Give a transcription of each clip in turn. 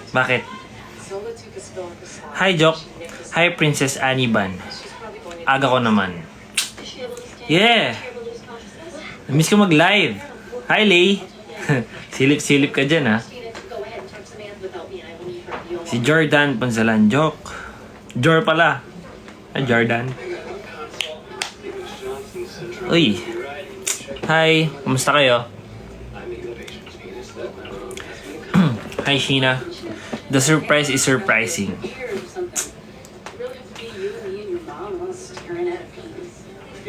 Bakit? Hi, Joke. Hi, Princess Aniban. Aga ko naman. Yeah! Miss ko mag-live. Hi, Lay. Silip-silip ka dyan, ha? Si Jordan Pansalan. Joke. Jor pala. Jordan. Uy. Hi. Kumusta kayo? Hi, Sheena. The surprise is surprising.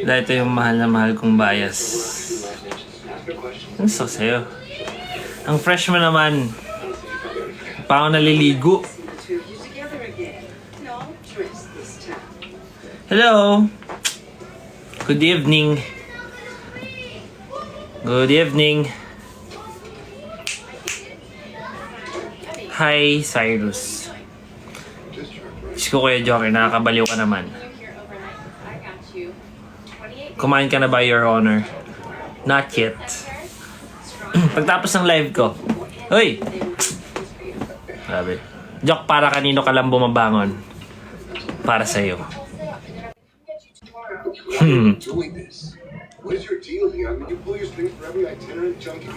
Dahil ito yung mahal na mahal kong bias. Ang gusto ko sa'yo. Ang fresh mo naman. Pa ako naliligo. Hello. Good evening. Good evening. Hi, Cyrus. Diyos ko, Kuya Joker, nakakabaliw ka naman. Kumain ka na ba, Your Honor? Not yet. Pagtapos ng live ko. Uy! Sabi. Joke, para kanino ka lang bumabangon? Para sa'yo.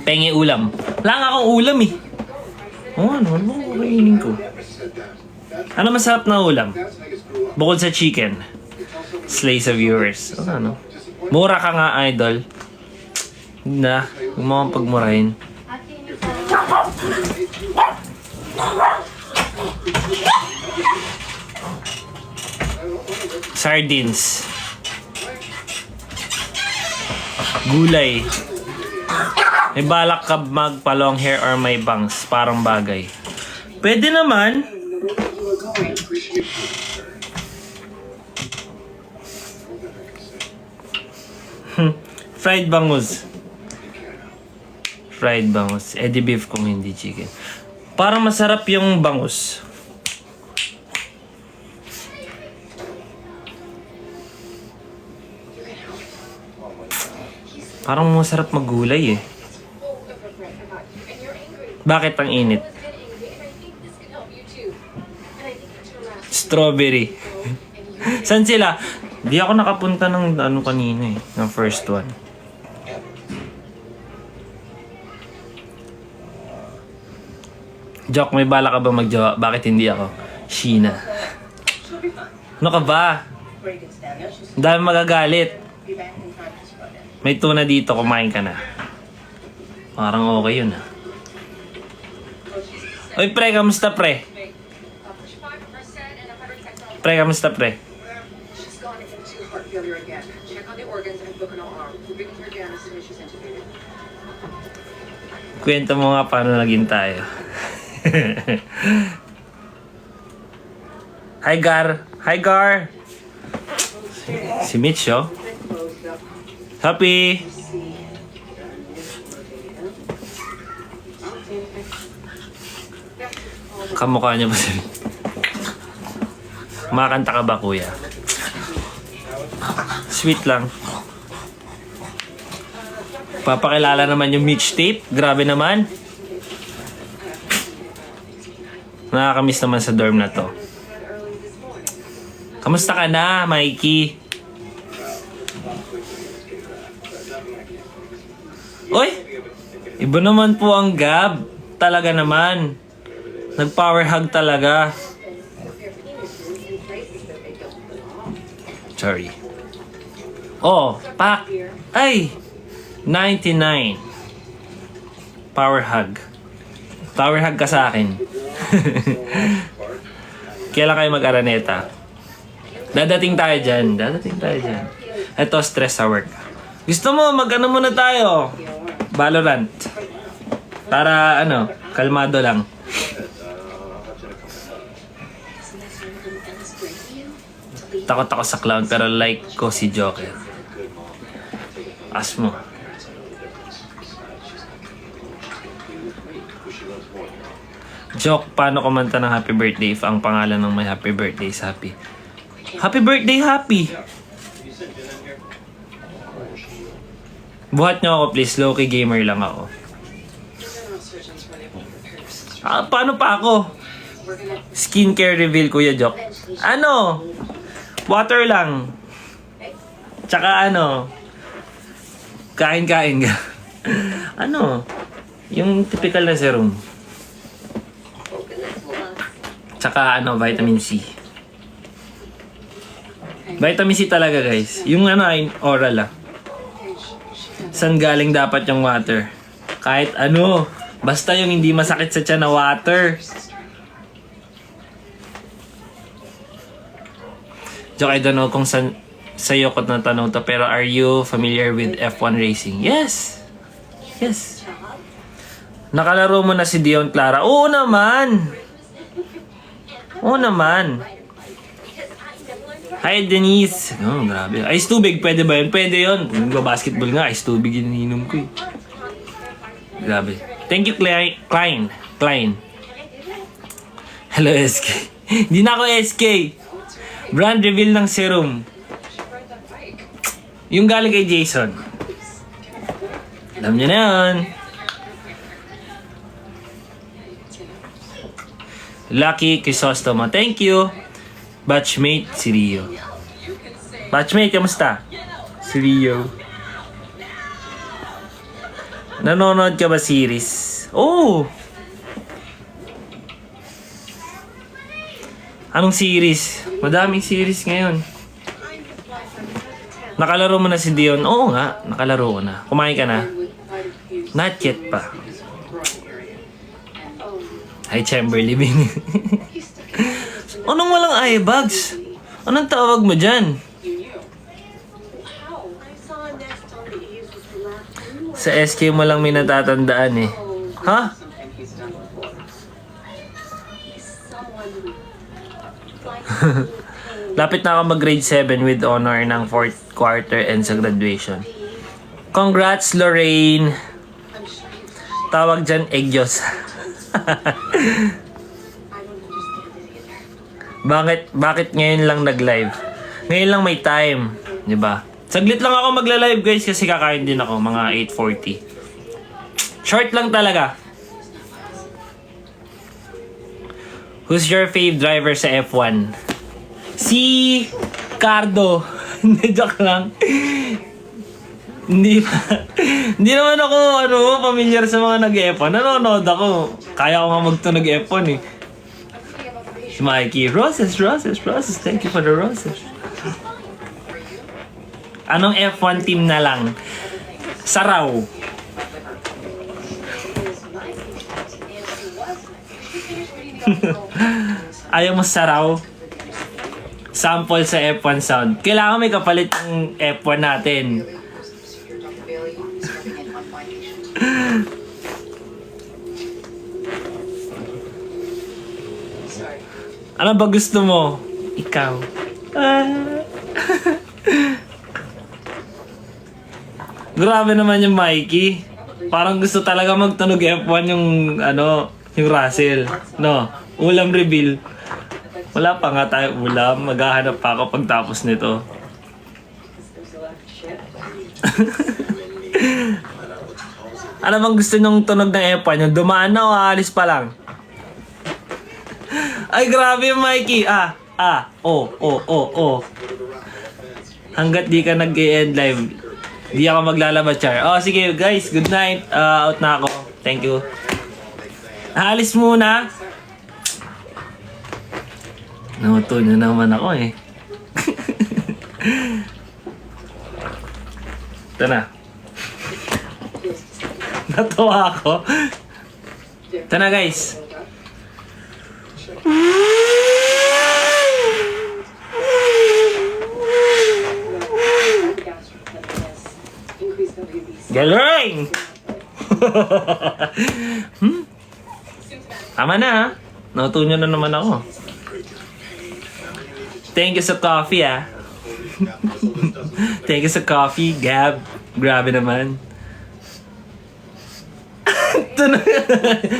Pengi ulam. Wala nga akong ulam eh. Ano ba kainin ko? Ano masarap na ulam? Bukod sa chicken. Slay sa viewers. Ano? Mura ka nga, idol. Na, huwag mo akong pagmurahin. Sardines. Gulay. May balak ka magpa-long hair or may bangs? Parang bagay. Pwede naman. Fried bangus. Fried bangus. Eddie beef kung hindi chicken. Parang masarap yung bangus. Parang masarap maggulay eh. Bakit ang init? Strawberry. Saan sila? Di ako nakapunta ng ano kanina eh. Ng first one. Joke, may bala ka ba magjowa? Bakit hindi ako? Sheena. Ano ka ba? Ang dami magagalit. May tuna dito, kumain ka na. Parang okay yun ah. Oy, pre, kamusta pre? Pre, kamusta pre? Kwento mo nga paano naging tayo. Hi, Gar. Hi, Gar. Si Mitch, oh. Happy. Kamukha niya ba siya? Makakanta ka ba, kuya? Sweet lang. Papakilala naman yung Mitch tape. Grabe naman. Nakakamiss naman sa dorm na to. Kamusta ka na, Mikey? Uy! Iba naman po ang Gab. Talaga naman. Nag-power hug talaga. Sorry. Oh, pak! Ay! 99. Power hug. Power hug ka sa akin. Kailan kayo mag-Araneta? Dadating tayo dyan. Dadating tayo dyan. Ito, stress sa work. Gusto mo, mag-ano muna tayo? Valorant. Para, kalmado lang. Takot ako sa clown, pero like ko si Joker. As mo. Joke, paano kumanta ng happy birthday if ang pangalan ng may happy birthday is Happy? Happy birthday, Happy! Buhat nyo ako please, low-key gamer lang ako. Paano pa ako? Skincare reveal, Kuya Jok. Ano? Water lang. Tsaka ano? Kain-kain ka. Ano? Yung typical na serum. Tsaka ano, vitamin C. Vitamin C talaga, guys. Yung ano, oral Saan galing dapat yung water? Kahit ano, basta yung hindi masakit sa tiyan na water. Joke, I don't know kung sa'yo ko na tanong to, pero are you familiar with F1 racing? Yes! Yes. Nakalaro mo na si Dion Clara? Oo naman! Oo naman. Hi, Denise. Oh, grabe. Ice tubig, pwede ba yun? Pwede yun. Kung nagbabasketball nga, ice tubig yung ininom ko eh. Grabe. Thank you, Klein. Hello, SK. Hindi na ako SK. Brand reveal ng serum. Yung galing kay Jason. Alam niyo na yun. Lucky Crisostomo. Thank you. Batchmate, si Rio. Batchmate, kamusta? Si Rio. Nanonood ka ba series? Oh! Anong series? Madaming series ngayon. Nakalaro mo na si Dion? Oo nga, nakalaro ko na. Kumain ka na? Not yet pa. Hi, Chamberlain. Anong walang eye bags? Anong tawag mo dyan? Sa SK mo lang may natatandaan eh. Ha? Lapit na ako mag grade 7 with honor ng 4th quarter and sa graduation. Congrats, Lorraine! Tawag dyan, Egyos. Bakit ngayon lang nag-live? Ngayon lang may time, 'di ba? Saglit lang ako magla-live, guys, kasi kakain din ako mga 8:40. Short lang talaga. Who's your fave driver sa F1? Si Cardo. Hindi, joke lang. Hindi naman ako familiar sa mga nag-F1. Nanonood ako. Kaya ko nga magtunog F1 eh. Si Mikey, roses. Thank you for the roses. Anong F1 team na lang? Saraw. Ayaw mo saraw? Sample sa F1 sound. Kailangan may kapalit ng F1 natin. Ano ba gusto mo? Ikaw. Grabe naman yung Mikey. Parang gusto talaga magtunog F1 yung yung Russell. No, ulam reveal. Wala pa nga tayo ulam. Maghahanap pa ako pagtapos nito. Ano bang gusto nyong tunog ng F1? Yung dumaan na o aalis pa lang? Ay, grabe yung Mikey. Hanggat di ka nag-end live, di ako maglalaba, char. Oh, sige guys, good night. Out na ako. Thank you. Aalis muna. Namuto nyo naman ako eh. Ito na. Natawa ako. Ito na, guys. Galing! Tama na ha. Nauto nyo na naman ako. Thank you sa coffee Thank you sa coffee, Gab. Grabe naman.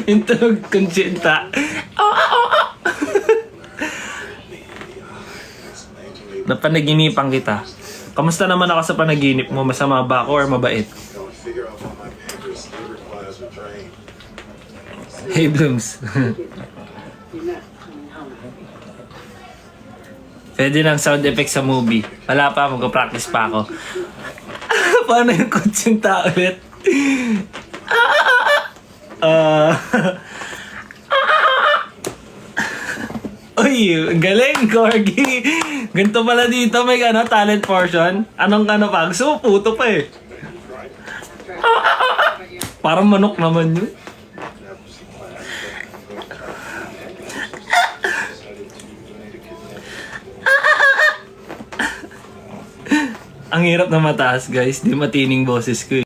Yung tunog konsinta. Napanaginipan kita. Kamusta naman ako sa panaginip mo? Masama ba ako or mabait? Hey Blooms. Pwede ng sound effect sa movie. Wala pa, mag-practice pa ako. Paano yung kutsinta ulit? Uy, galing, Corgi. Ganito pala dito, may talent portion. Anong pa? Gusto mo, puto pa eh. Parang manok naman yun. Ang hirap na mataas, guys. Di matining boses ko eh.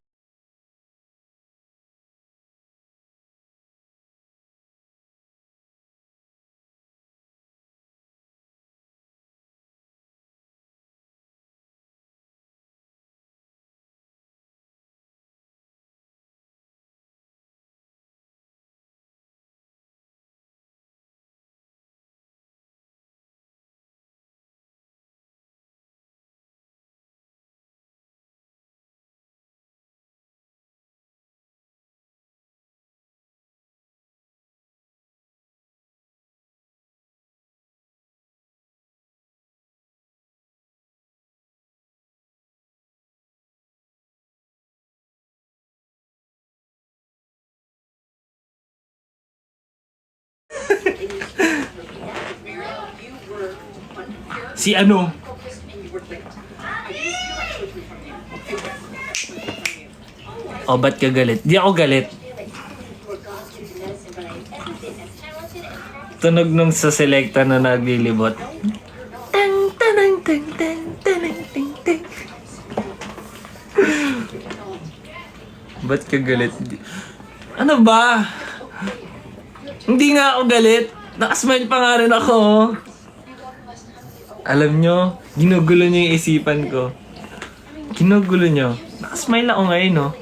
Si ano? O, ba't ka galit? Di ako galit. Tunog nung sa selecta na naglilibot. Tang, tanang, tang, tang, tanang, tang, tang. Ba't ka galit? Ano ba? Hindi nga ako galit. Nakasmile pa nga rin ako. Alam nyo, ginugulo nyo yung isipan ko. Ginugulo nyo. Nakasmile ako ngayon, no?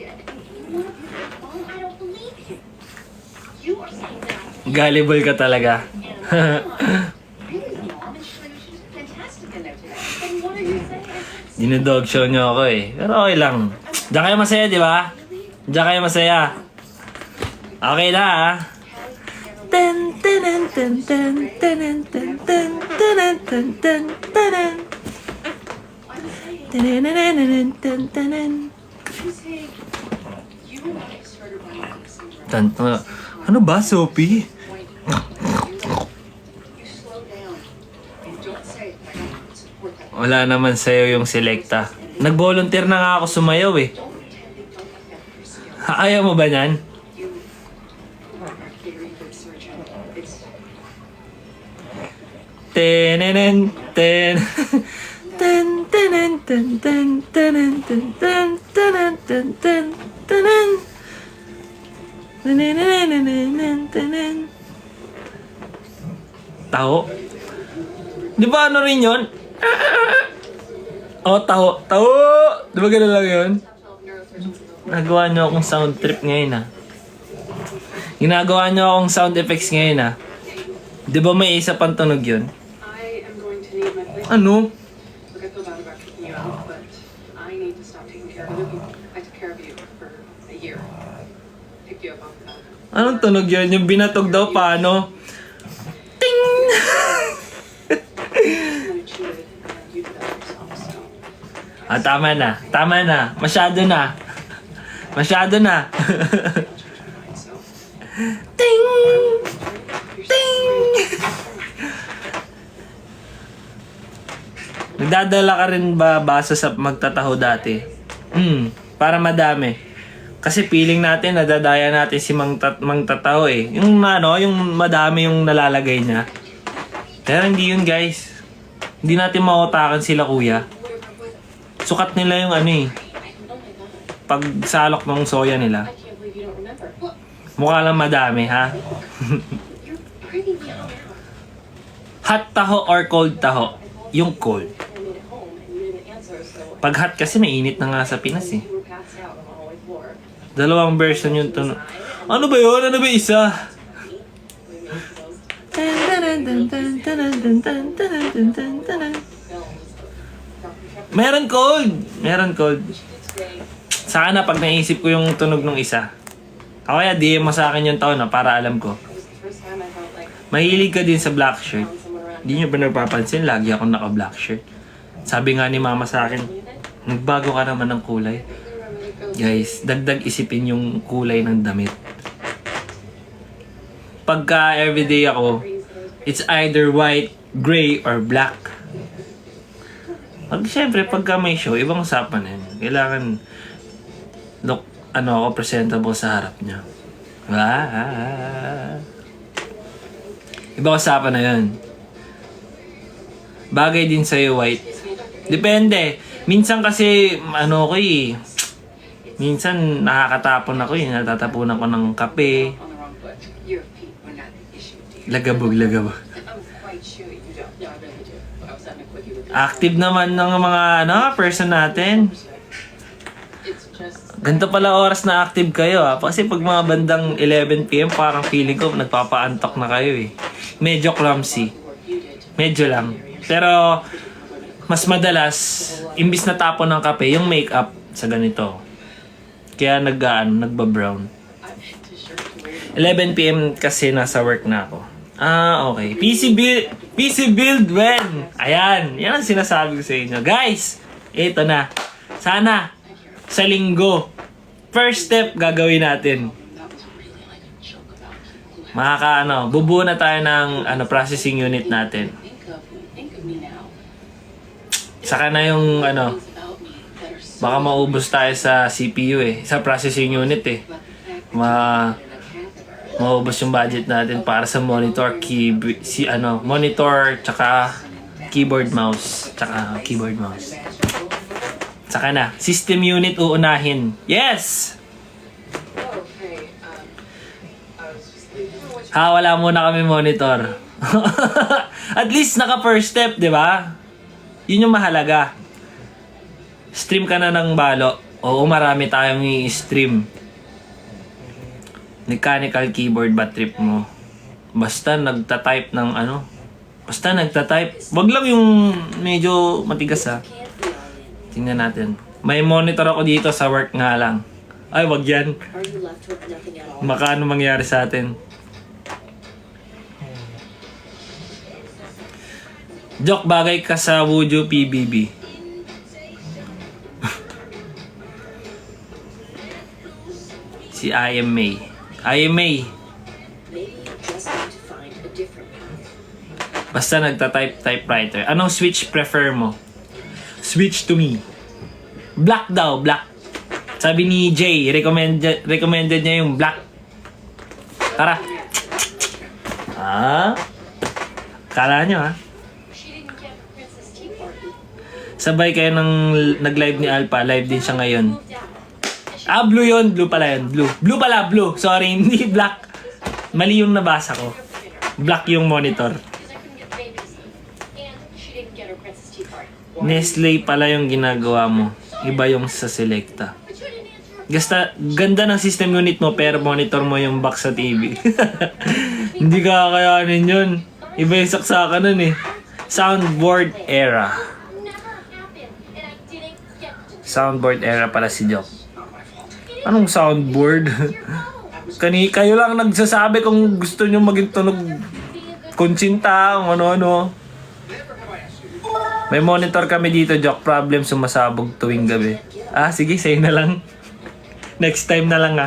Gullible ka talaga. Dinodog show nyo ako eh. Pero okay lang. Diyan kayo masaya, di ba? Diyan kayo masaya. Okay na, ha? Ten ten ten ten ten ten ten ten ten ten ten ten. Ano ba, Sophie? Wala naman sa'yo yung selecta. Nag-volunteer na nga ako sumayaw eh. Ayaw mo ba yan? Tenenen ten ten tenen ten ten tenen ten ten tenen ten ten tenen tenen. Taho? Di ba ano rin yun? Oh, taho. Taho! Di ba gano'n lang yun? Nagawa niyo akong sound trip ngayon, ha? Ginagawa niyo akong sound effects ngayon, ha? Di ba may isa pang tunog yun? Ano? Anong tunog yun? Yung binatog daw paano? Ting! Tama na. Tama na. Masyado na. Masyado na. Ting! Ting! Nagdadala ka rin ba basa sa magtataho dati? Para madami. Kasi feeling natin, nadadaya natin si Mang Tataho eh. Yung yung madami yung nalalagay niya. Pero hindi yun, guys. Hindi natin mautakan sila, kuya. Sukat nila yung pag salok ng soya nila. Mukha lang madami, ha? Hot taho or cold taho? Yung cold. Pag hot kasi may init na nga sa Pinas eh. Dalawang version yung tunog. Ano ba yun? Ano ba isa? Meron cold. Meron cold. Sana pag naisip ko yung tunog ng isa. O kaya DM mo sa akin yung taon na para alam ko. Mahilig ka din sa black shirt. Hindi nyo ba napapansin? Lagi ako naka-black shirt. Sabi nga ni mama sa akin, nagbago ka naman ng kulay. Guys, dagdag isipin yung kulay ng damit. Pagka everyday ako, it's either white, gray, or black. Siyempre, pagka may show, ibang usapan na yun. Kailangan look, ako, presentable sa harap niya. Ibang usapan na yun. Bagay din sa'yo, white. Depende. Minsan kasi, minsan nakakatapon ako natatapunan ko ng kape. Lagabog. Active naman ng mga person natin. Ganito pala oras na active kayo kasi pag mga bandang 11 PM parang feeling ko nagpapaantok na kayo eh. Medyo clumsy. Medyo lang. Pero mas madalas, imbis na tapon ng kape, yung makeup sa ganito. Kaya nagba-brown. 11 PM kasi nasa work na ako. Okay. PC build when? Ayan. Yan ang sinasabi ko sa inyo. Guys, ito na. Sana, sa linggo, first step gagawin natin. Bubuo na tayo ng processing unit natin. Saka na yung baka maubos tayo sa CPU sa processing unit maubos yung budget natin para sa monitor, monitor tsaka keyboard mouse. Saka na, system unit uunahin. Yes! Wala muna kami monitor. At least naka first step, di ba? Yun yung mahalaga. Stream ka na ng balo. Oo, marami tayong i-stream. Mechanical keyboard ba trip mo? Basta nagta-type ng Basta nagta-type. Wag lang yung medyo matigas Tingnan natin. May monitor ako dito sa work nga lang. Ay, wag yan. Baka mangyari sa atin. Joke, bagay ka sa Wuju PBB. Si IMA. Basta nagta-type typewriter. Anong switch prefer mo? Switch to me. Black daw, black. Sabi ni Jay, recommended niya yung black. Tara. Kala nyo Sabay kayo nag-live ni Alpha. Live din siya ngayon. Blue yun. Blue pala yun. Blue. Sorry, hindi black. Mali yung nabasa ko. Black yung monitor. Nestle pala yung ginagawa mo. Iba yung sa Selecta. Ganda ng system unit mo pero monitor mo yung box sa TV. Hindi kakayanin yun. Iba yung saksakan nun Soundboard era. Soundboard era pala si Jock. Anong soundboard? Kayo lang nagsasabi kung gusto nyo maging tunog konsinta, ano-ano. May monitor kami dito, Jock. Problem sumasabog tuwing gabi. Sige, sa'yo na lang. Next time na lang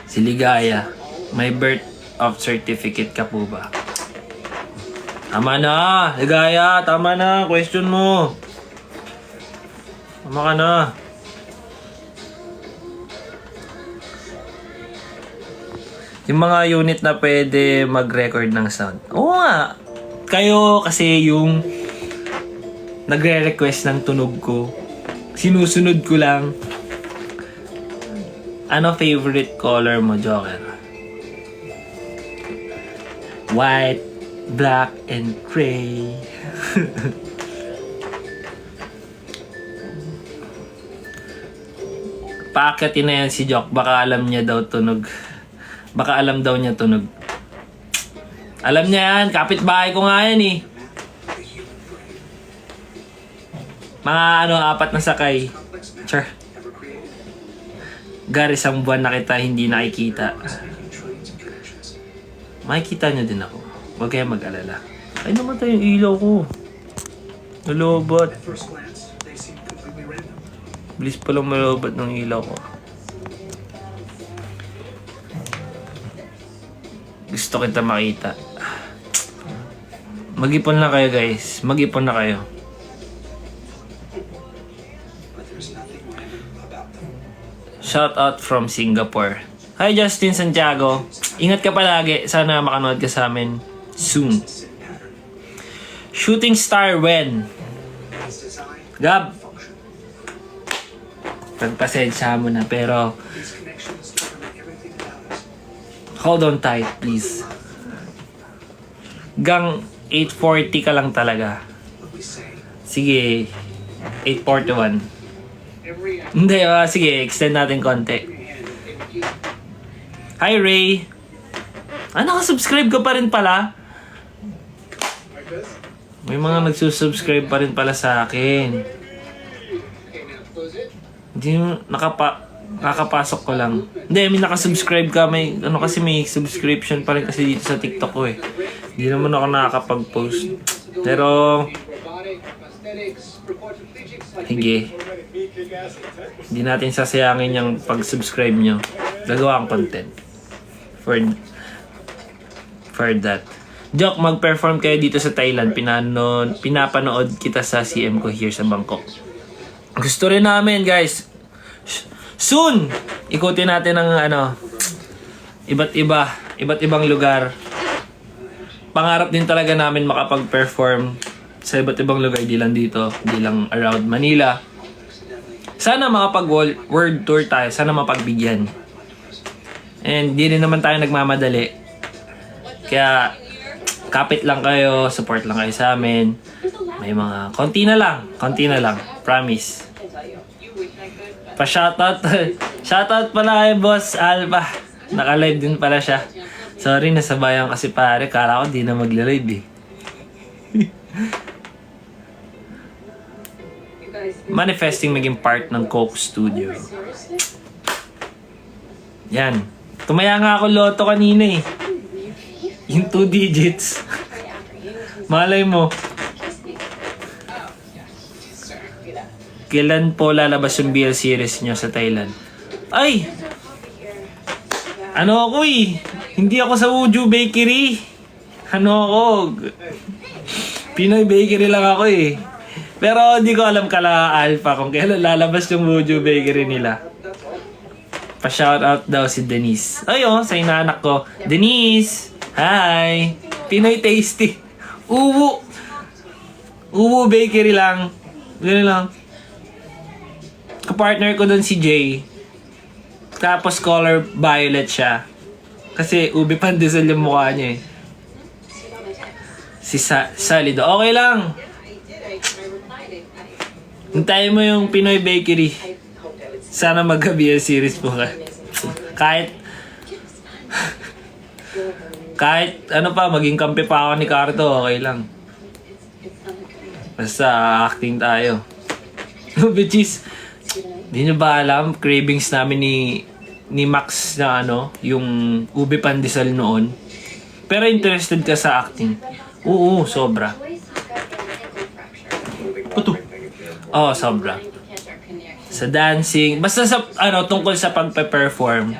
Si Ligaya, may birth of certificate ka po ba? Tama na, Ligaya, tama na, question mo. Tama ka na. Yung mga unit na pwede mag-record ng sound. Oo nga. Kayo kasi yung nagre-request ng tunog ko. Sinusunod ko lang. Ano favorite color mo, Joker? White, black, and gray. Paakyatin na yan si Jock. Baka alam niya daw tunog. Baka alam daw niya tunog. Alam niya yan. Kapitbahay ko nga yan Mga 4 na sakay. Sure. Gar, isang buwan na kita hindi nakikita. Makikita nyo din ako. Huwag kayong mag-alala. Ay, namatay yung ilaw ko. Nalobot. Bilis palang malobot ng ilaw ko. Gusto kita makita. Mag-ipon na kayo, guys. Mag-ipon na kayo. Shout out from Singapore. Hi Justin Santiago. Ingat ka palagi. Sana makanood ka sa amin soon. Shooting star when? Gab. Pagpasensya mo na pero hold on tight please. Gang 840 ka lang talaga. Sige. 841. Hindi, sige, extend natin konti. Hi, Ray. Nakasubscribe ka pa rin pala? May mga nagsusubscribe pa rin pala sa akin. Hindi, nakapasok ko lang. Hindi, may nakasubscribe ka. May, kasi may subscription pa rin kasi dito sa TikTok ko eh. Hindi naman ako nakakapag-post. Pero, sige. Hindi natin sasayangin yung pag-subscribe nyo. Gagawa ang content. For that. Joke, mag-perform kayo dito sa Thailand. Pinapanood kita sa CM ko here sa Bangkok. Gusto rin namin, guys. Soon! Ikutin natin ang iba't ibang lugar. Pangarap din talaga namin makapag-perform sa iba't ibang lugar, di lang dito, di lang around Manila. Sana makapag-world tour tayo, sana mapagbigyan. And di rin naman tayo nagmamadali. Kaya, kapit lang kayo, support lang kayo sa amin. May mga, konti na lang, promise. Shoutout pala kay Boss Alpha. Naka-live din pala siya. Sorry, nasabayan kasi pare, kala ko di na magla-live eh. Manifesting maging part ng Coke Studio. Yan. Tumaya nga ako loto kanina eh. Yung 2 digits. Malay mo. Kailan po lalabas yung BL series nyo sa Thailand? Ay! Ano ako eh? Hindi ako sa Uju Bakery. Ano ako? Pinoy Bakery lang ako eh. Pero hindi ko alam kala Alpha kung kailan lalabas yung Uju Bakery nila. Pa-shoutout daw si Denise. Ay sa inaanak ko. Denise! Hi! Pinoy Tasty. Uwu Bakery lang. Ganun lang. Kapartner ko doon si Jay. Tapos color violet siya. Kasi ubi pandesal yung mukha niya eh. Si Sally daw. Okay lang. Hintayin mo yung Pinoy Bakery. Sana mag-BL series po ka. Kahit ano pa, maging kampi pa ako ni Carto, okay lang. Basta acting tayo. Which is, di nyo ba alam, cravings namin ni Max na yung ube pandesal noon. Pero interested ka sa acting. Oo, sobra. Puto. Oo, sobra. Sa dancing, basta sa tungkol sa pagpe-perform,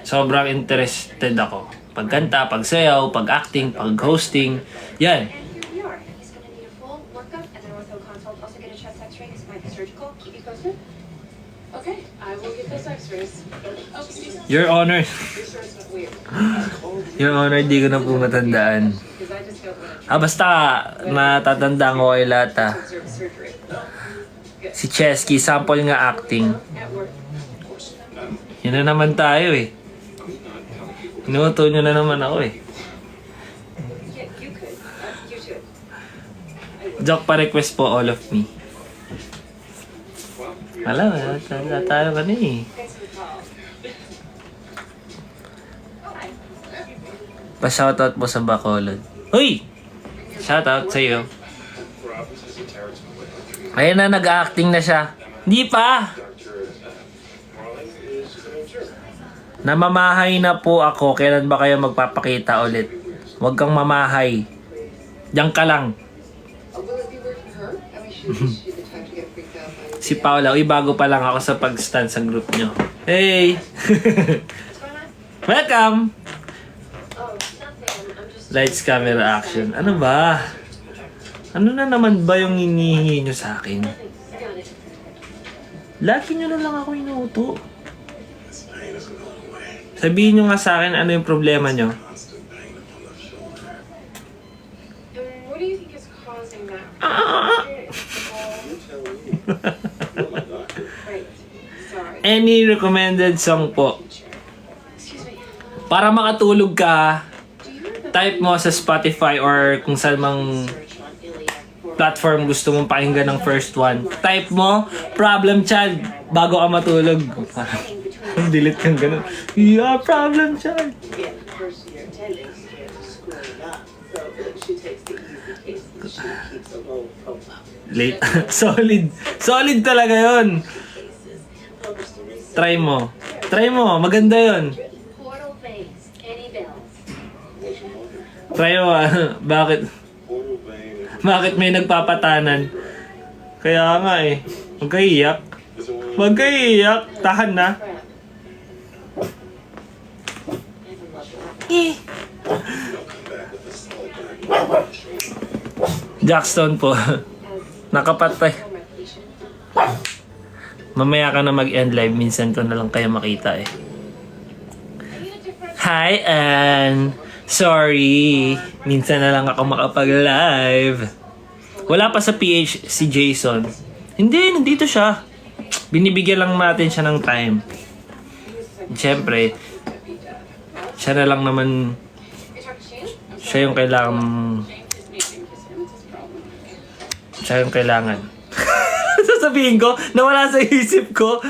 sobrang interested ako. Pagkanta, pagsayaw, pag-acting, pag-hosting, yan. Your Honor. Your Honor, di ko na po matandaan. Basta natatandaan ko kay Lata. Si Chesky, sample nga acting. Yun na naman tayo eh. Inuto nyo na naman ako eh. Joke pa request po all of me. Wala tayo ka na eh. Pa-shoutout po sa Bacolod. Uy! Shoutout sa'yo. Ayan na, nag-acting na siya. Hindi pa! Namamahay na po ako. Kailan ba kayo magpapakita ulit? Huwag kang mamahay. Diyan ka lang. Si Paula, uy, bago pa lang ako sa pag-stand sa group nyo. Hey! Welcome! Lights, camera, action. Ano ba? Ano na naman ba yung hinihingi nyo sa akin? Lagi nyo na lang ako inuuto. Sabihin nyo nga sa akin ano yung problema nyo. Any recommended song po? Para makatulog ka, type mo sa Spotify or kung saan mang platform gusto mong pakinggan ng first one. Type mo, Problem Child, bago ka matulog. Delete kang ganun. Yeah, Problem Child. Late. Solid. Solid talaga yon. Try mo. Try mo. Maganda yon. Try mo. Bakit? Bakit may nagpapatanan? Kaya nga eh. Huwag kayo iyak. Huwag kayo iyak. Tahan na. Jackstone po. Nakapatay. Mamaya ka na mag-end live. Minsan ko na lang kayo makita eh. Hi, Ann. Sorry. Minsan na lang ako makapag-live. Wala pa sa PH si Jason. Hindi, nandito siya. Binibigyan lang natin siya ng time. Siyempre, siya na lang naman. Siya yung kailangan. Siya yung kailangan. Sasabihin ko, nawala sa isip ko.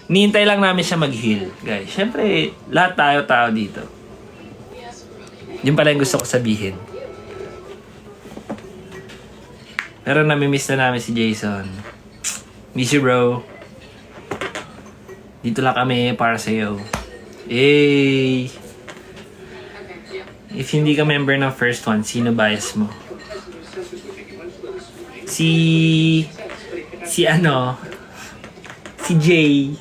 Nihintay lang namin siya mag-heal, guys. Siyempre, lahat tayo dito. Yun pala yung gusto ko sabihin. Pero nami-miss na namin si Jason. Miss you, bro. Dito lang kami para sa'yo. Hey! If hindi ka member ng first one, sino bias mo? Si ano? Si Jay.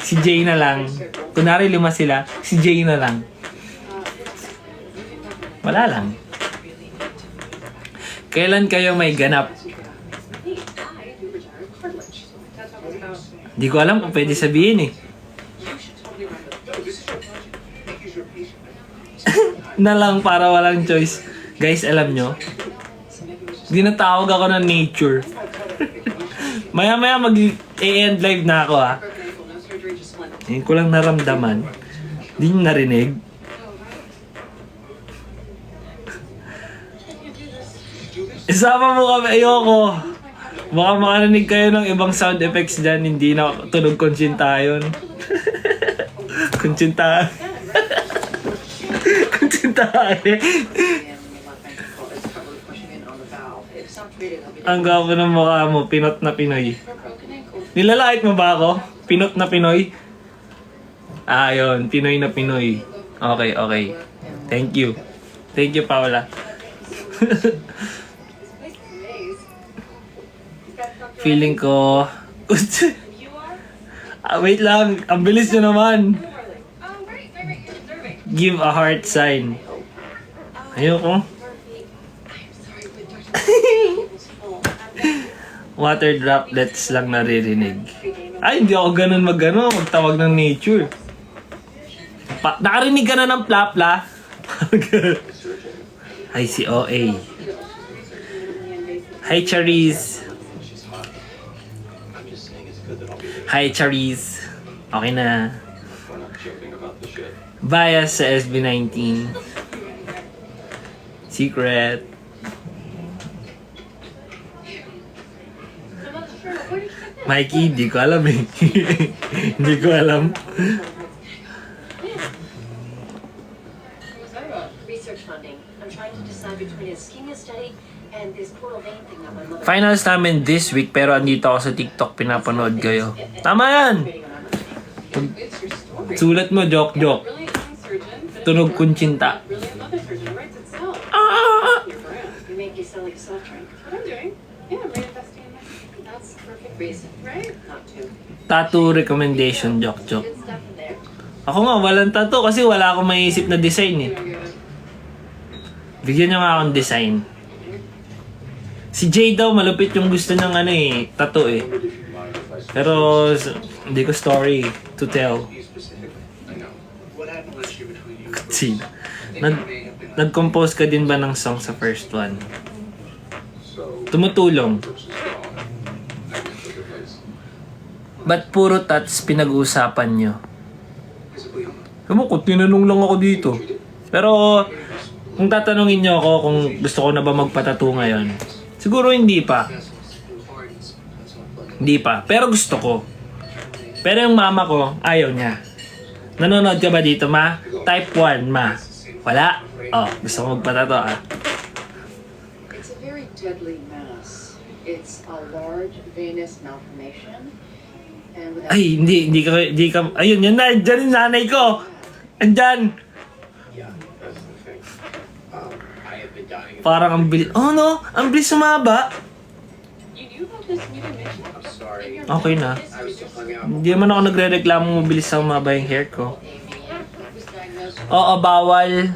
Si Jay na lang. Kunwari 5 sila, si Jay na lang. Wala lang. Kailan kayo may ganap? Hindi ko alam kung pwede sabihin eh. Na lang para walang choice. Guys, alam nyo? Dinatawag ako ng nature. Maya-maya mag-e-end live na ako ha. Hindi ko lang naramdaman. Hindi nyo narinig. Isama mo kami, ayoko. Baka makarinig kayo ng ibang sound effects dyan. Hindi na tunog Consintayon. Consintayon. Consintayon. Ang gwapo ng mukha mo, pinot na Pinoy. Nilalait mo ba ako? Pinot na Pinoy? Ah, yun. Pinoy na Pinoy. Okay, okay. Thank you. Thank you, Paula. Feeling ko... wait lang. Ang bilis nyo naman. Give a heart sign. Ayoko. Water droplets lang naririnig. Ay, hindi ako ganun magtawag ng nature. Nakarinig ka na ng plapla? Ay, si OA. Hi, Charis. Hi, Charis. Okay na. Bias sa SB19. Secret. Mikey, hindi ko alam eh. Hindi ko alam. Finals namin this week pero andito ako sa TikTok pinapanood kayo. Tama yan! Sulat mo, joke. Tunog kuntsinta. Ah! You make you sound like a soft drink. What I'm doing? Yeah, I'm reinvesting in my That's the perfect reason, right? Not to. Tattoo recommendation, joke. Good stuff in there. Ako nga, walang tattoo kasi wala akong maiisip na design eh. Bigyan niyo nga akong design. Si Jay daw, malupit yung gusto ng tattoo eh. Pero, hindi ko story to tell. Sino? Nag-compose ka din ba ng song sa first one? Tumutulong. Ba't puro tats pinag-uusapan nyo? Alam ko, tinanong lang ako dito. Pero, kung tatanungin nyo ako kung gusto ko na ba magpatato ngayon, siguro hindi pa. Hindi pa. Pero gusto ko. Pero yung mama ko, ayaw niya. Nanonood ka ba dito, ma? Type 1, ma. Wala? Oh, gusto ko magpatato, ah. It's a very deadly mass. It's a large venous malformation. And without Ay, hindi ka, ayun, yan na, dyan yung nanay ko. Andyan. Parang ang bilis, oh no, ang bilis sumaba. you knew about this mutation? Okay na. Hindi naman ako nagre-reklamo mabilis sa umaba yung hair ko. Oo, bawal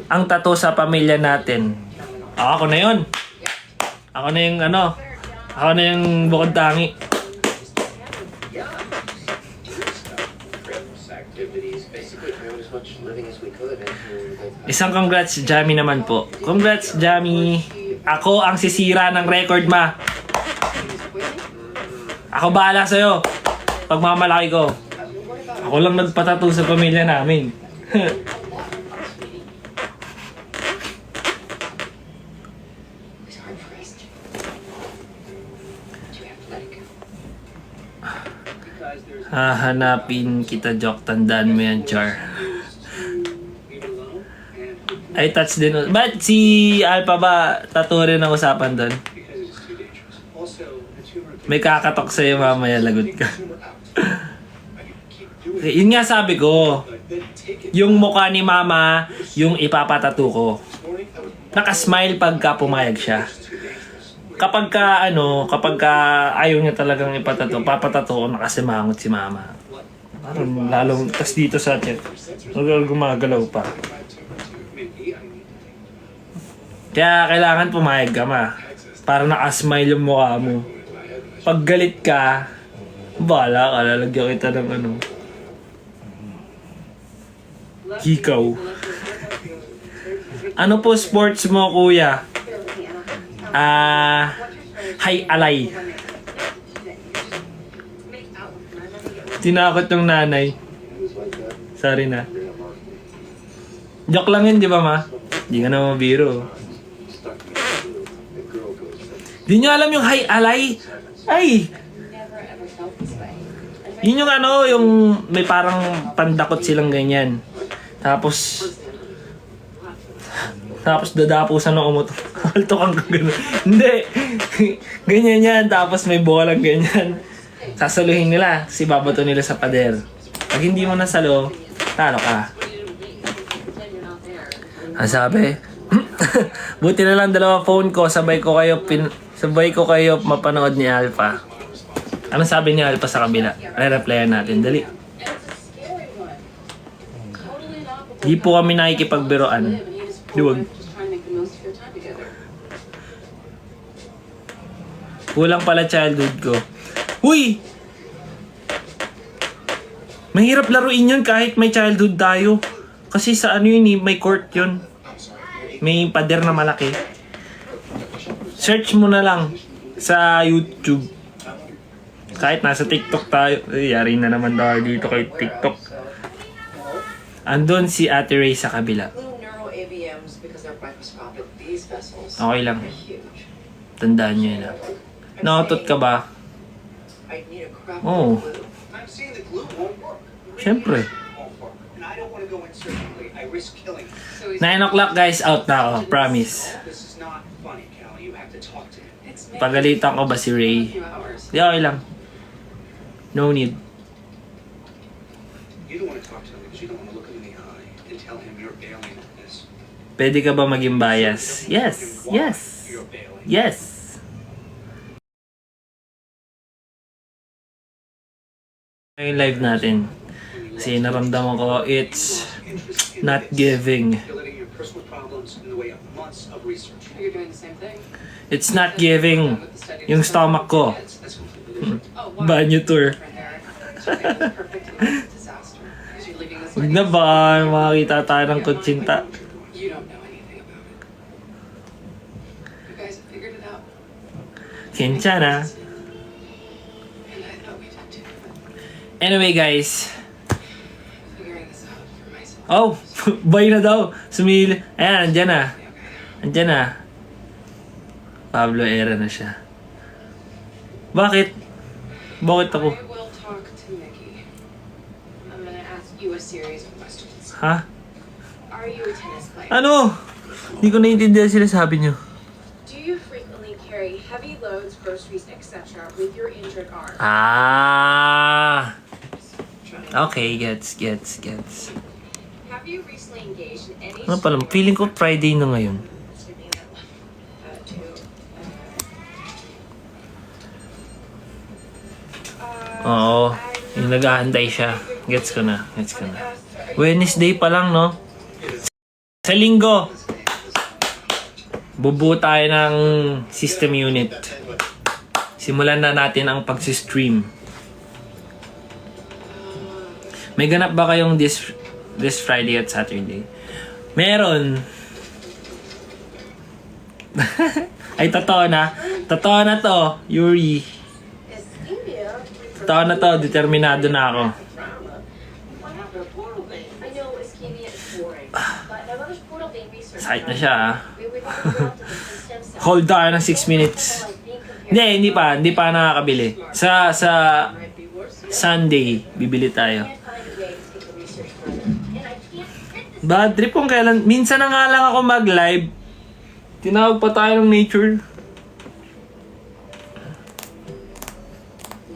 ang tattoo sa pamilya natin. Ako na yun. Ako na yung ako na yung bukod tangi. Isang congrats, Jamie naman po. Congrats, Jamie. Ako ang sisira ng record, ma. Ako bahala sa'yo. Pagmamalaki ko. Ako lang nagpatato sa pamilya namin. Hahanapin kita, joke. Tandaan mo yan, Char. Ay, touch din. Ba't si Alpha ba tattoo rin ang usapan doon? May kakatok sa'yo mamaya, lagot ka. Yun nga sabi ko. Yung mukha ni mama, yung ipapatato ko. Nakasmile pagka pumayag siya. Kapag ka ayaw niya talagang ipatato, papatato ko nakasimangot si mama. Parang lalong, tas dito sa chat, gumagalaw pa. Kaya kailangan pumayag ka, ma. Para nakasmile yung mukha mo. Pag galit ka, bahala ka, lalagyan kita ng hikaw. Ano po sports mo, kuya? Hay alay. Tinakot ng nanay. Sorry na. Joke lang yun, di ba, ma? Hindi ka na mabiro. Di nyo alam yung hay alay? Ay! Yun yung yung may parang pandakot silang ganyan. Tapos dadapusan ng umuto. Alto kang gano'n. Hindi. Ganyan yan. Tapos may bolang ganyan. Sasaluhin nila. Si babato nila sa pader. Pag hindi mo nasalo, talo ka. Ang sabi, buti na lang dalawa phone ko. Sabay ko kayo mapanood ni Alpha. Anong sabi ni Alpha sa kabila? Re-replyan natin. Dali. Di po kami nakikipagbiroan. Duwag. Kulang pala childhood ko. Huy! Mahirap laruin yun kahit may childhood tayo. Kasi sa may court yun. May pader na malaki. Search mo na lang sa YouTube. Kahit nasa TikTok tayo. Ay, yari na naman tayo dito kay TikTok. Andun si Ate Ray sa kabila. Okay lang. Tandaan nyo yun. Nautot ka ba? Oo. Siyempre. 9 o'clock guys, out na ako. Promise. Pagalitan ko ba si Ray? Di, okay lang. No need. Pwede ka ba maging bias? Yes. Yes. Yes. Yung live natin. Kasi naramdaman ko, it's not giving. You're doing the same thing. It's not giving. Yung stomach ko. Oh, wow. Banyo tour. So it was perfect in a disaster. Because you're leaving this Huwag na ba makakita tayo ng kutsinta? You don't know anything about it. You guys have figured it out. Sinsya na. And I thought we did too. But Anyway guys. figuring this out for myself. Oh, boy na daw. Sumili. Ayan, andyan na. Andyan na. Pablo Era na siya. Bakit? Bakit ako? I will talk to Mickey. I'm gonna ask you a series of questions. Ha? Are you a tennis player? Ano? Hindi ko naiintindihan sila sabi nyo. Do you frequently carry heavy loads, groceries, etc. with your injured arm? Ah. Okay, gets. Have you recently engaged in any Ano pala? Feeling ko Friday na ngayon. Oo. Yung nag-aantay siya. Gets ko na. Wednesday pa lang, no? Sa linggo. Bubuo tayo ng system unit. Simulan na natin ang pag-stream. May ganap ba kayong this Friday at Saturday? Meron. Ay, totoo na. Totoo na to, Yuri. Totoo na to, determinado na ako. Site na siya, ah. Hold tayo ng 6 minutes. Hindi pa nakakabili. Sa Sunday, bibili tayo. Bad trip kung kailan. Minsan na nga lang ako mag-live. Tinawag pa tayo ng nature.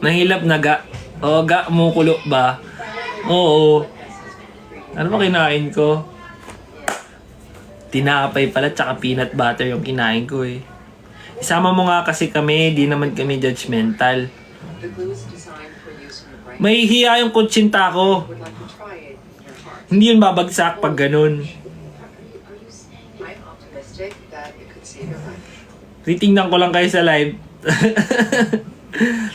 Nahilap na ga. O, ga, mukulo ba? Oo. Ano ba kinain ko? Tinapay pala, tsaka peanut butter yung kinain ko eh. Isama mo nga kasi kami, di naman kami judgmental. The glue is designed for use in your brain. May hiya yung kutsinta ko. Would like to try it in your heart. Hindi yun babagsak pag ganun. I'm optimistic that it could save your life. Titingnan ko lang kayo sa live.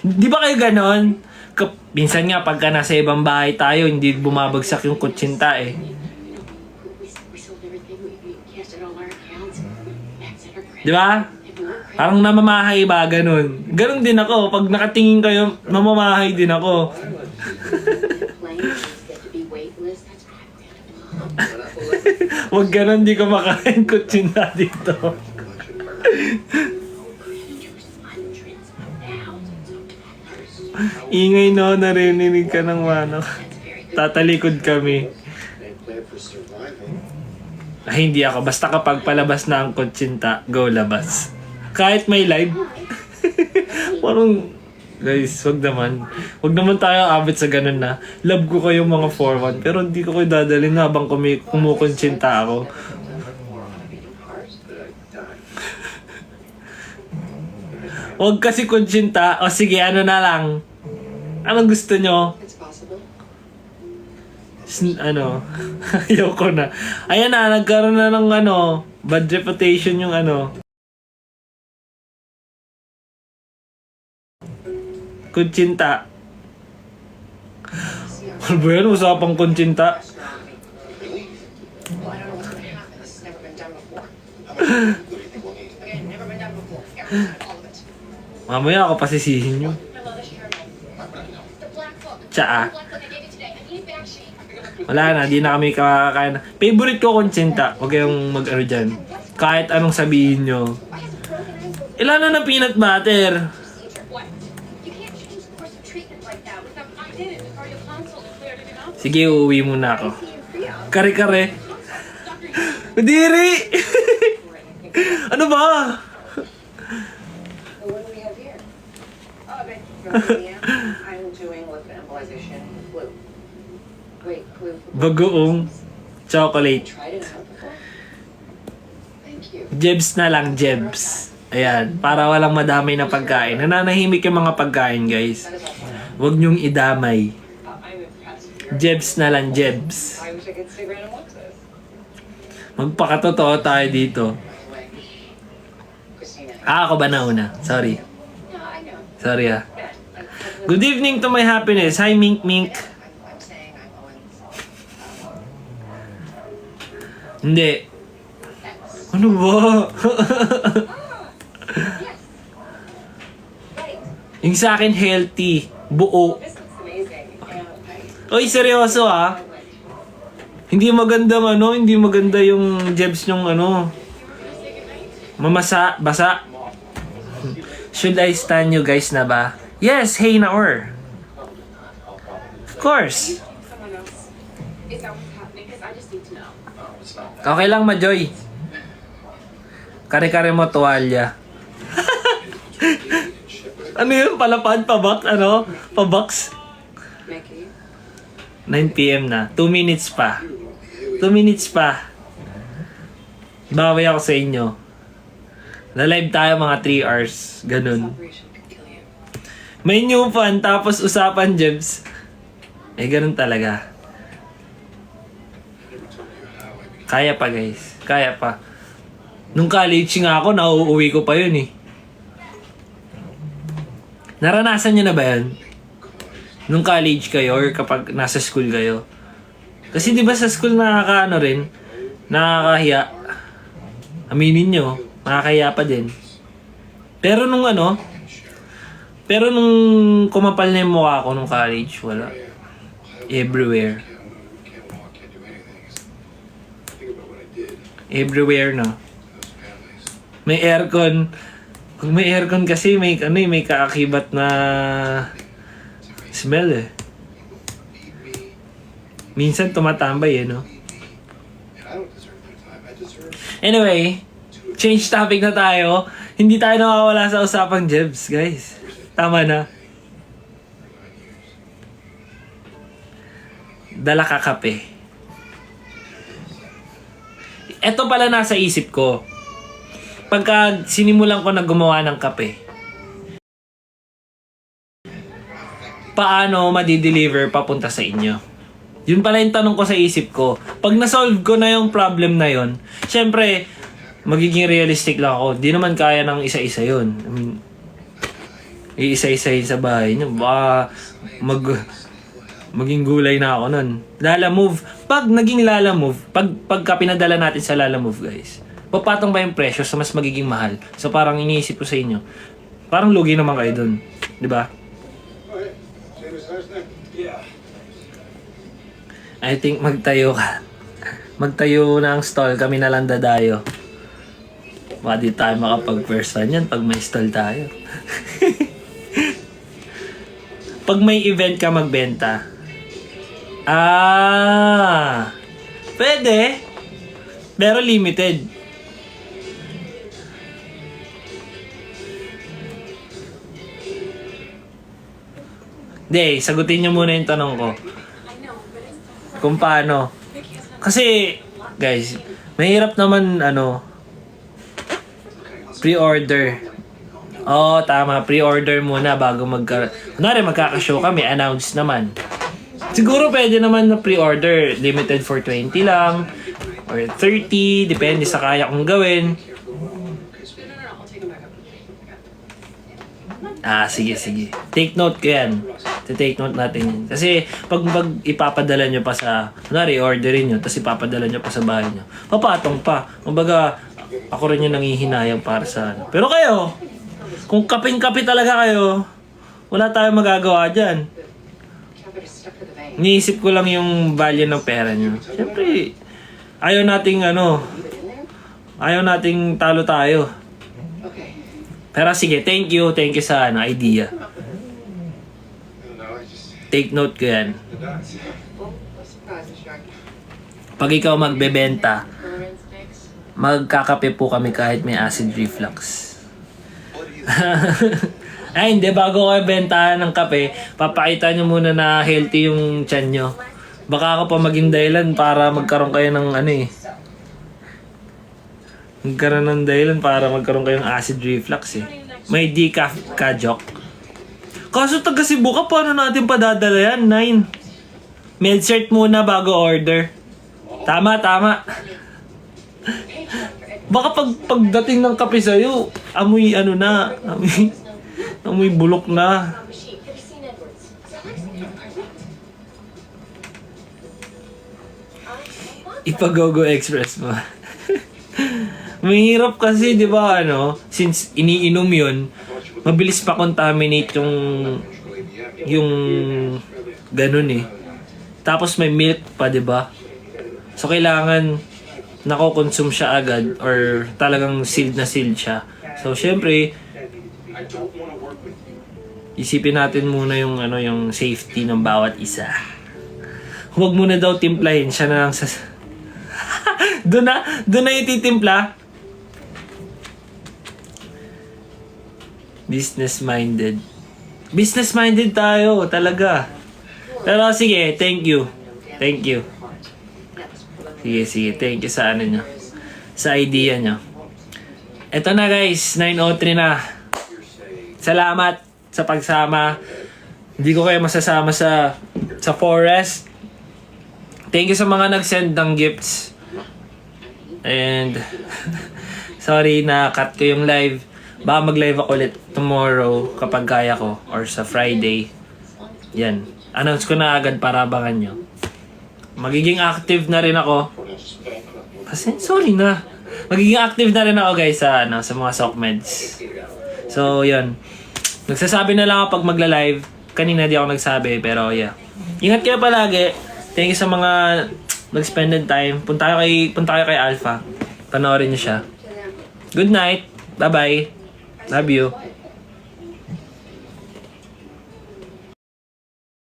Di ba kayo ganon? Minsan nga pagka nasa ibang bahay tayo, hindi bumabagsak yung kutsinta eh. We sold everything. We cashed out all our accounts. Max had her credit. Di ba? Parang namamahay ba ganun? Ganun din ako. Pag nakatingin kayo, namamahay din ako. Plane is get to be weightless. That's $5,000. Huwag ganun, di ko makain kutsinta dito. Hundreds of thousands of dollars. Ingay no, narinig ka ng manok. Tatalikod kami. Ay, hindi ako. Basta kapag palabas na ang kutsinta, go labas. Kahit may live. Parang, guys, wag naman. Wag naman tayo abot sa ganun na. Love ko kayo mga 4-1, pero hindi ko kayo dadalhin habang kumukutsinta ako. Wag kasi kutsinta. O sige, ano na lang. Anong gusto nyo? It's possible. Ano? Ayoko na. Ayan na, nagkaroon na ng bad reputation yung kutsinta. Ano ba yan? Usapang kutsinta. Astronomy. Well, I don't know what's going to happen. This has never been done before. Again, never been done before. Everything, all of it. Mamaya ako pasisihin nyo. I love this journal. The black book. Tsaa. The black book I gave you today. I need a back sheet. Wala na, di na kami kakakain. Favorite ko kutsinta. Huwag kayong mag-ano dyan. Kahit anong sabihin nyo. Why has a broken ankle Ilan na ng peanut butter? procedure? What? You can't change the course of treatment like that without I did it. The cardio consult declared it an Sige, uuwi muna ako. option. Kare-kare. Diri! Ano ba? What do we have here? Oh, okay. I'm doing liquid embolization with glue. Wait, glue. Bagoong chocolate. Tried it out. Jebs na lang, Jebs. Ayan, para walang madamay na pagkain. Nananahimik yung mga pagkain, guys. Huwag niyong idamay. Jebs na lang, Jebs. I wish I could stay around and watch this. Magpakatotoo tayo dito. Christina. Ako ba nauna? Sorry. No, I know. Sorry ah. Good evening to my happiness. Hi, Mink Mink. I'm saying I'm Owen's Hindi. Ano ba? Yung sa akin, healthy. Buo. This looks amazing. And Oy, seryoso ah. Hindi maganda hindi maganda yung jebs yung mamasa, basa. Should I stand you guys na ba? Yes, hey Naor. Of course. someone else. Is that what's happening? Because I just need to know. Okay lang, Majoy. Kare-kare mo tuwalya. Ano yun? Palapad? Pabox? Pabox? Mickey. 9 p.m. na. 2 minutes pa. 2 minutes pa. Bawi ako sa inyo. Na-live tayo mga 3 hours. Ganun. Operation could kill you. May new fun, tapos usapan, Jebs. Eh, ganun talaga. Kaya pa, guys. Kaya pa. Nung college nga ako, nauuwi ko pa yun eh. Naranasan nyo na ba yun? Nung college kayo or kapag nasa school kayo? Kasi di ba sa school nakakahiya. Aminin nyo, nakakahiya pa din. Pero nung kumapal na yung mukha ko nung college, wala. Everywhere. Everywhere na. May aircon. Pag may aircon kasi may kaakibat na smell eh. Minsan tumatambay no? Anyway, change topic na tayo. Hindi tayo nawawala sa usapang Jebs, guys. Tama na. Dala ka kape. Ito pala nasa isip ko. Pagka sinimulan ko na gumawa ng kape, paano madi-deliver papunta sa inyo? Yun pala yung tanong ko sa isip ko. Pag na-solve ko na yung problem na yun, syempre, magiging realistic lang ako. Di naman kaya ng isa-isa yun. I mean, iisa-isa yun sa bahay nyo. Baka maging gulay na ako nun. Lala Move. Pag naging Lala Move, pagka pinadala natin sa Lala Move, guys, papatong ba yung presyo sa mas magiging mahal? So parang iniisip ko sa inyo, parang lugi naman kayo dun. Di ba? I think magtayo ka. Magtayo ng stall, kami na lang dadayo. Baka di tayo makapag-person yan pag may stall tayo. Pag may event ka magbenta. Pwede. Pero limited. Hindi, sagutin nyo muna yung tanong ko. Kung paano. Kasi, guys, mahirap naman, pre-order. Oo, tama. Pre-order muna bago kunwari, magkakashow kami, announce naman. Siguro pwede naman na pre-order. Limited for 20 lang. Or 30. Depende sa kaya kong gawin. Sige. Take note ko yan. Take note natin yan. Kasi pag ipapadala nyo pa sa, kunwari, orderin nyo, tapos ipapadala nyo pa sa bahay nyo, papatong pa. Kumbaga, ako rin yung nangihinayang para sa Pero kayo, kung kaping-kapi talaga kayo, wala tayong magagawa dyan. Niisip ko lang yung value ng pera nyo. Siyempre, ayaw nating talo tayo. Pero sige, thank you sa idea. Take note ko yan. Pag ikaw magbebenta, magkakape po kami kahit may acid reflux. Ay, hindi. Bago kayo bentahan ng kape, papakita nyo muna na healthy yung tiyan nyo. Baka ako pa maging dahilan para magkaroon kayo ng Magkaroon ng dahilan para magkaroon kayong acid reflux eh. May decaf ka, Jok. Kaso taga Cebu ka, paano natin padadala yan? 9. Med-cert muna bago order. Tama. Baka pagdating ng kape sa'yo, amoy ano na, amoy bulok na. Ipagogo Express mo. Mahirap kasi, di ba, since iniinom yun, mabilis pa contaminate yung ganun eh. Tapos may milk pa, di ba? So, kailangan nako-consume siya agad or talagang sealed na sealed siya. So, syempre, isipin natin muna yung safety ng bawat isa. Huwag muna daw timplahin, siya na lang sa... doon na ititimpla. Business-minded tayo, talaga. Pero sige, thank you. Sige, thank you sa ano nyo. Sa idea nyo. Eto na guys, 9:03 na. Salamat sa pagsama. Hindi ko kayo masasama sa forest. Thank you sa mga nag-send ng gifts. And sorry na cut ko yung live. Baka mag-live ako ulit tomorrow kapag kaya ko or sa Friday. Yan. Announce ko na agad para abangan nyo. Magiging active na rin ako. Kasi sorry na. Magiging active na rin ako guys sa mga SOCMEDs. So yun. Nagsasabi na lang ako pag magla-live. Kanina di ako nagsabi pero yeah. Ingat kayo palagi. Thank you sa mga nag-spend time. Punta kayo kay Alpha. Panoorin niyo siya. Good night. Bye-bye. Love you.